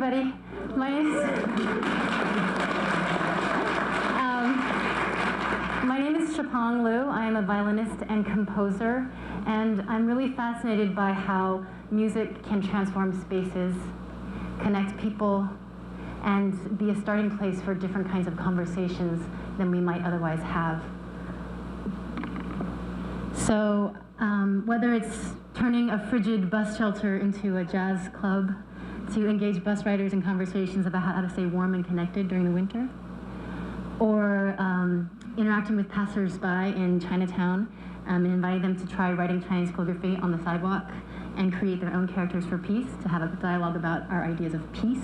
everybody. My name is Shaw Pong Liu. I am a violinist and composer, and I'm really fascinated by how music can transform spaces, connect people, and be a starting place for different kinds of conversations than we might otherwise have. So whether it's turning a frigid bus shelter into a jazz club, to engage bus riders in conversations about how to stay warm and connected during the winter, or interacting with passers-by in Chinatown and inviting them to try writing Chinese calligraphy on the sidewalk and create their own characters for peace, to have a dialogue about our ideas of peace.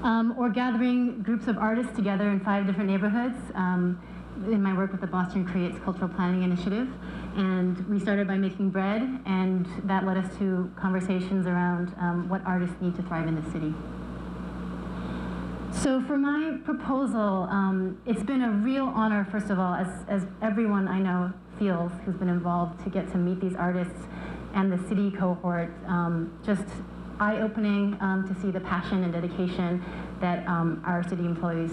Or gathering groups of artists together in 5 different neighborhoods in my work with the Boston Creates Cultural Planning Initiative. And we started by making bread, and that led us to conversations around what artists need to thrive in the city. So for my proposal, it's been a real honor, first of all, as everyone I know feels who's been involved, to get to meet these artists and the city cohort. Just eye-opening to see the passion and dedication that our city employees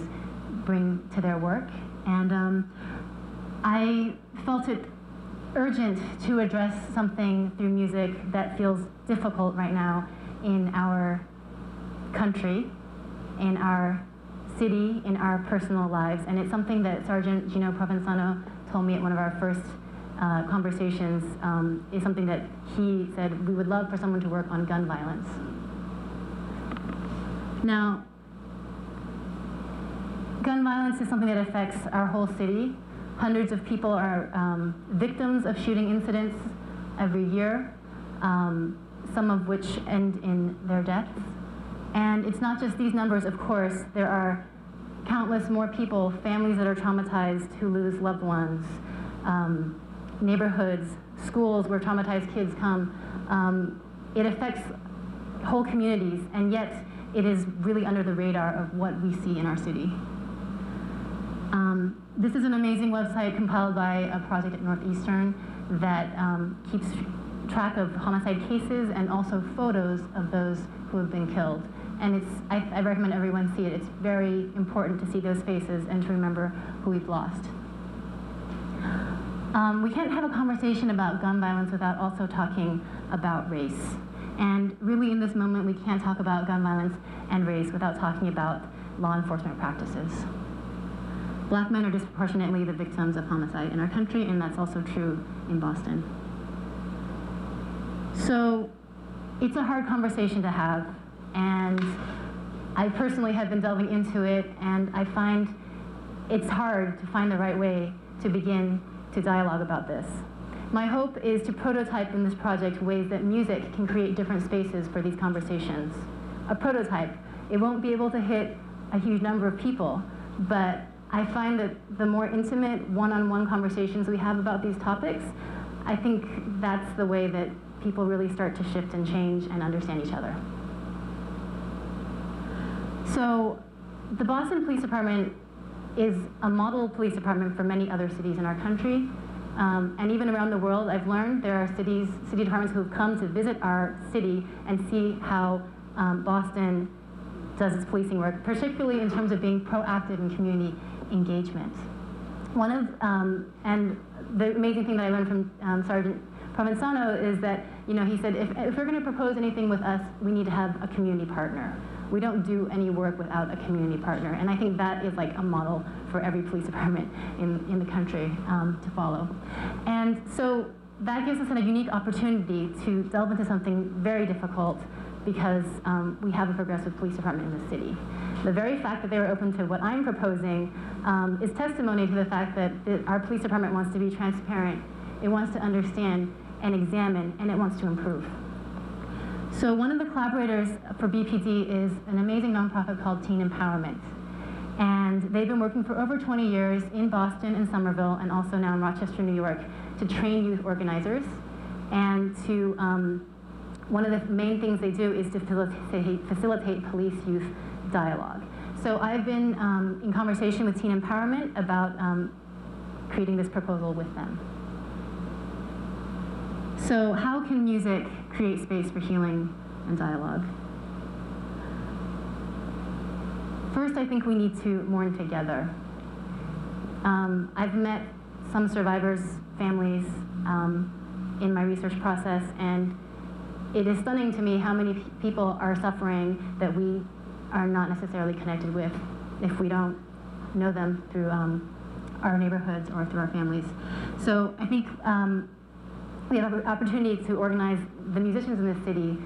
bring to their work. And I felt it urgent to address something through music that feels difficult right now in our country, in our city, in our personal lives. And it's something that Sergeant Gino Provenzano told me at one of our first conversations, is something that he said, we would love for someone to work on gun violence. Now, gun violence is something that affects our whole city. Hundreds of people are victims of shooting incidents every year, some of which end in their deaths. And it's not just these numbers, of course. There are countless more people, families that are traumatized who lose loved ones, neighborhoods, schools where traumatized kids come. It affects whole communities, and yet it is really under the radar of what we see in our city. This is an amazing website compiled by a project at Northeastern that keeps track of homicide cases and also photos of those who have been killed. And I recommend everyone see it. It's very important to see those faces and to remember who we've lost. We can't have a conversation about gun violence without also talking about race. And really in this moment, we can't talk about gun violence and race without talking about law enforcement practices. Black men are disproportionately the victims of homicide in our country, and that's also true in Boston. So it's a hard conversation to have, and I personally have been delving into it, and I find it's hard to find the right way to begin to dialogue about this. My hope is to prototype in this project ways that music can create different spaces for these conversations. A prototype. It won't be able to hit a huge number of people, but I find that the more intimate one-on-one conversations we have about these topics, I think that's the way that people really start to shift and change and understand each other. So the Boston Police Department is a model police department for many other cities in our country. And even around the world, I've learned there are city departments who have come to visit our city and see how Boston does its policing work, particularly in terms of being proactive in community engagement. And the amazing thing that I learned from Sergeant Provenzano is that, he said, if we're going to propose anything with us, we need to have a community partner. We don't do any work without a community partner. And I think that is like a model for every police department in the country to follow. And so that gives us a unique opportunity to delve into something very difficult, because we have a progressive police department in the city. The very fact that they were open to what I'm proposing is testimony to the fact that our police department wants to be transparent. It wants to understand and examine, and it wants to improve. So one of the collaborators for BPD is an amazing nonprofit called Teen Empowerment. And they've been working for over 20 years in Boston and Somerville, and also now in Rochester, New York, to train youth organizers. And to, one of the main things they do is to facilitate police-youth dialogue. So I've been in conversation with Teen Empowerment about creating this proposal with them. So how can music create space for healing and dialogue? First, I think we need to mourn together. I've met some survivors' families in my research process, and it is stunning to me how many people are suffering that we are not necessarily connected with if we don't know them through our neighborhoods or through our families. So I think we have an opportunity to organize the musicians in the city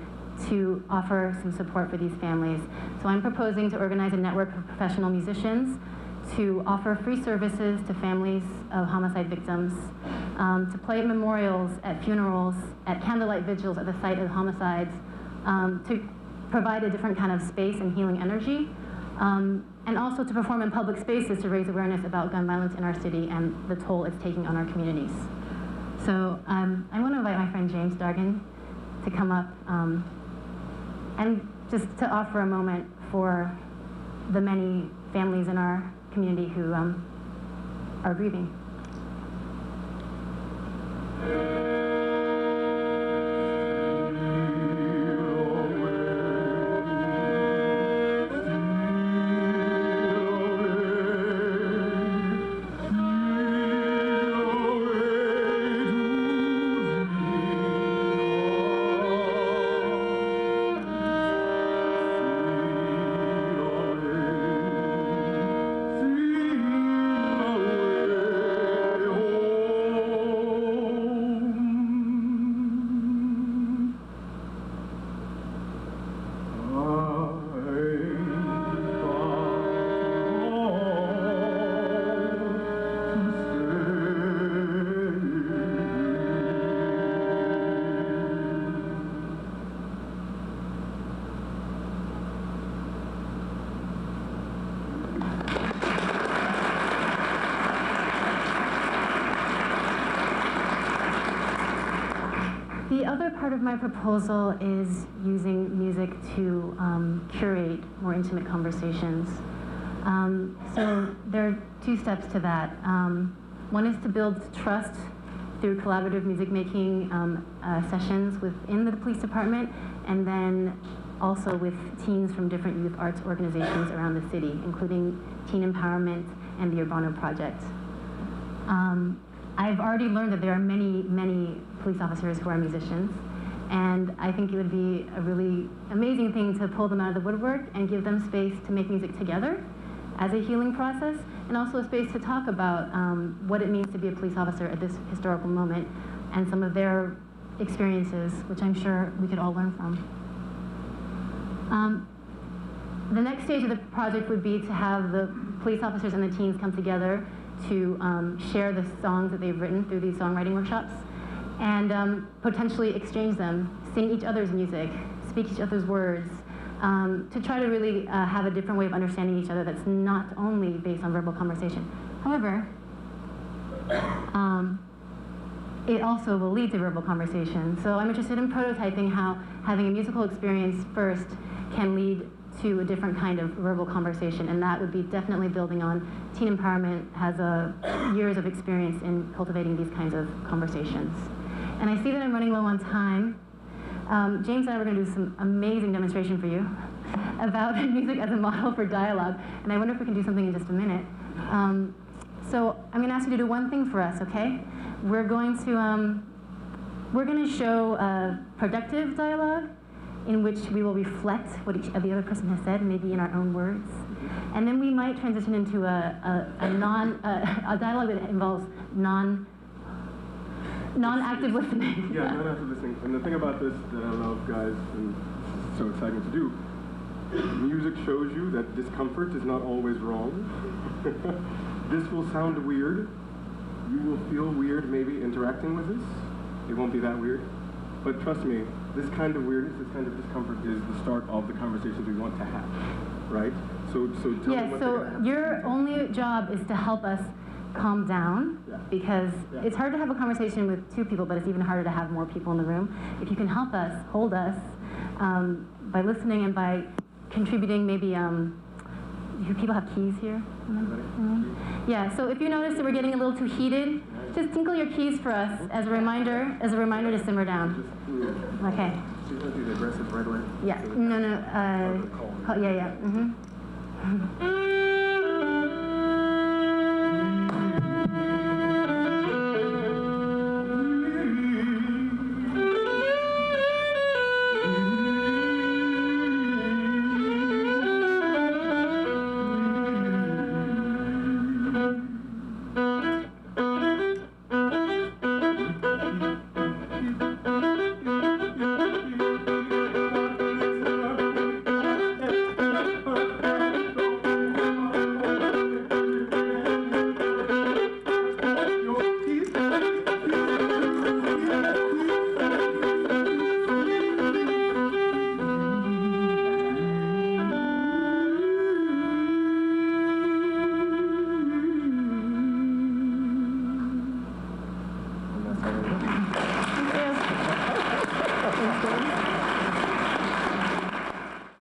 to offer some support for these families. So I'm proposing to organize a network of professional musicians to offer free services to families of homicide victims, to play at memorials, at funerals, at candlelight vigils at the site of homicides, to provide a different kind of space and healing energy, and also to perform in public spaces to raise awareness about gun violence in our city and the toll it's taking on our communities. So I want to invite my friend James Dargan to come up and just to offer a moment for the many families in our community who are grieving. The other part of my proposal is using music to curate more intimate conversations. So there are two steps to that. One is to build trust through collaborative music making sessions within the police department, and then also with teens from different youth arts organizations around the city, including Teen Empowerment and the Urbano Project. I've already learned that there are many, many police officers who are musicians, and I think it would be a really amazing thing to pull them out of the woodwork and give them space to make music together as a healing process, and also a space to talk about what it means to be a police officer at this historical moment and some of their experiences, which I'm sure we could all learn from. The next stage of the project would be to have the police officers and the teens come together to share the songs that they've written through these songwriting workshops, and potentially exchange them, sing each other's music, speak each other's words, to try to really have a different way of understanding each other that's not only based on verbal conversation. However, it also will lead to verbal conversation. So I'm interested in prototyping how having a musical experience first can lead to a different kind of verbal conversation, and that would be definitely building on Teen Empowerment has years of experience in cultivating these kinds of conversations. And I see that I'm running low on time. James and I were going to do some amazing demonstration for you about music as a model for dialogue, and I wonder if we can do something in just a minute. So I'm going to ask you to do one thing for us, okay? We're going to show productive dialogue in which we will reflect what each of the other person has said, maybe in our own words. And then we might transition into a dialogue that involves non-active listening. Yeah, non-active listening. And the thing about this that I love, guys, and it's so exciting to do, music shows you that discomfort is not always wrong. This will sound weird. You will feel weird maybe interacting with this. It won't be that weird. But trust me, this kind of weirdness, this kind of discomfort is the start of the conversations we want to have, right? So tell me what your only job is to help us calm down, because it's hard to have a conversation with two people, but it's even harder to have more people in the room. If you can help us, hold us, by listening and by contributing, maybe, do people have keys here? Yeah, so if you notice that we're getting a little too heated, just tinkle your keys for us as a reminder to simmer down. Okay. So you want to do the aggressive right away? Yeah, no, yeah, Mm.